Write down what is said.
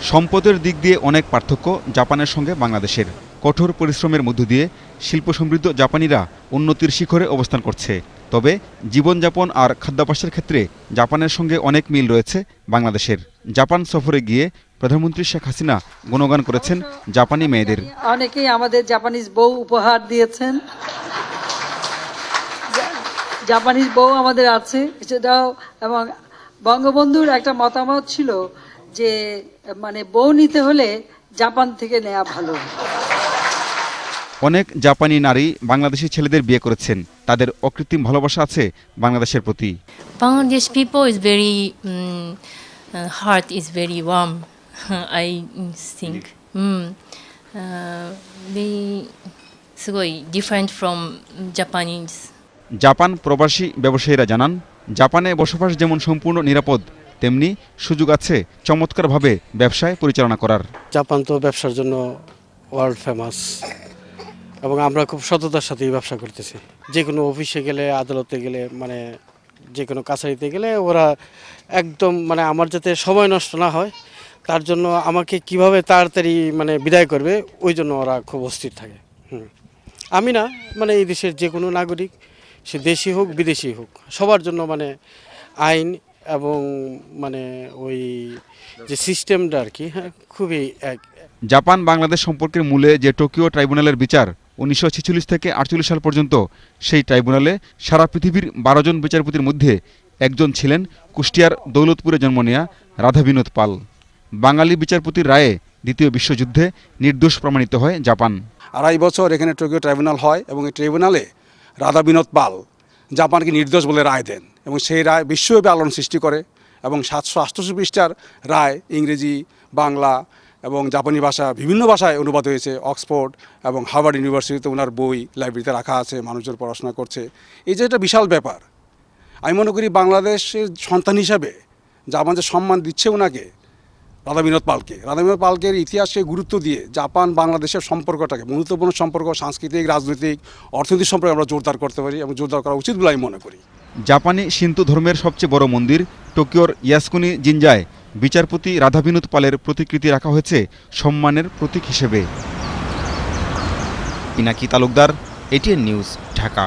সম্পদের দিক দিয়ে অনেক পার্থক্য জাপানের সঙ্গে বাংলাদেশের। কঠোর পরিশ্রমের মধ্য দিয়ে শিল্প সমৃদ্ধ জাপানিরা উন্নতির শিখরে অবস্থান করছে। তবে জীবনযাপন আর খাদ্যাভ্যাসের ক্ষেত্রে জাপানের সঙ্গে অনেক মিল রয়েছে বাংলাদেশের। জাপান সফরে গিয়ে প্রধানমন্ত্রী শেখ হাসিনা গুণগান করেছেন জাপানি মেয়েদের। অনেকেই আমাদের জাপানিজ বউ উপহার দিয়েছেন, জাপানিজ বউ আমাদের আছে সেটাও। এবং বঙ্গবন্ধুর একটা মতামত ছিল যে মানে বউ নিতে হলে জাপান থেকে নেওয়া ভালো। অনেক জাপানি নারী বাংলাদেশি ছেলেদের বিয়ে করেছেন। তাদের অকৃত্রিম ভালোবাসা আছে বাংলাদেশের প্রতি। Bangladesh people is very heart is very warm. I think they すごい different from Japanese. Japan প্রবাসী ব্যবসায়ীরা জানান, জাপানে বসবাস যেমন সম্পূর্ণ নিরাপদ, তেমনি সুযোগ আছে চমৎকারভাবে ব্যবসায় পরিচালনা করার। জাপান তো ব্যবসার জন্য ওয়ার্ল্ড ফেমাস এবং আমরা খুব সততার সাথেই ব্যবসা করতেছি। যে কোনো অফিসে গেলে, আদালতে গেলে, মানে যে কোনো কাছারিতে গেলে ওরা একদম মানে আমার যাতে সময় নষ্ট না হয় তার জন্য আমাকে কিভাবে তাড়াতাড়ি মানে বিদায় করবে ওই জন্য ওরা খুব অস্থির থাকে। আমি না, মানে এই দেশের যে কোনো নাগরিক, সে দেশি হোক বিদেশি হোক, সবার জন্য মানে আইন এবং মানে ওই যে সিস্টেমটা আর কি, হ্যাঁ, খুবই এক। জাপান বাংলাদেশ সম্পর্কের মূলে যে টোকিও ট্রাইব্যুনালের বিচার 1946 থেকে 48 সাল পর্যন্ত, সেই ট্রাইব্যুনালে সারা পৃথিবীর 12 জন বিচারপতির মধ্যে একজন ছিলেন কুষ্টিয়ার দৌলতপুরে জন্ম নেয়া রাধা বিনোদ পাল। বাঙালি বিচারপতির রায়ে দ্বিতীয় বিশ্বযুদ্ধে নির্দোষ প্রমাণিত হয় জাপান। 2.5 বছর এখানে টোকিও ট্রাইব্যুনাল হয় এবং এই ট্রাইব্যুনালে রাধা বিনোদ পাল জাপানকে নির্দোষ বলে রায় দেন এবং সেই রায় বিশ্বব্যাপী আলোড়ন সৃষ্টি করে এবং 788 পৃষ্ঠার রায় ইংরেজি, বাংলা এবং জাপানি ভাষা বিভিন্ন ভাষায় অনুবাদ হয়েছে। অক্সফোর্ড এবং হার্ভার্ড ইউনিভার্সিটিতে ওনার বই লাইব্রেরিতে রাখা আছে, মানুষজন পড়াশোনা করছে। এই যে একটা বিশাল ব্যাপার, আমি মনে করি বাংলাদেশের সন্তান হিসাবে জাপান যে সম্মান দিচ্ছে ওনাকে, রাধা বিনোদ পালকের ইতিহাসকে গুরুত্ব দিয়ে জাপান বাংলাদেশের সম্পর্কটাকে, গুরুত্বপূর্ণ সম্পর্ক, সাংস্কৃতিক, রাজনৈতিক, অর্থনৈতিক সম্পর্ক আমরা জোরদার করতে পারি এবং জোরদার করা উচিত বলে আমি মনে করি। জাপানি শিন্তো ধর্মের সবচেয়ে বড় মন্দির টোকিওর ইয়াসুকুনি জিনজায় বিচারপতি রাধা বিনোদ পালের প্রতিকৃতি রাখা হয়েছে সম্মানের প্রতীক হিসেবে। Pinaki Talukdar, ATN news, Dhaka.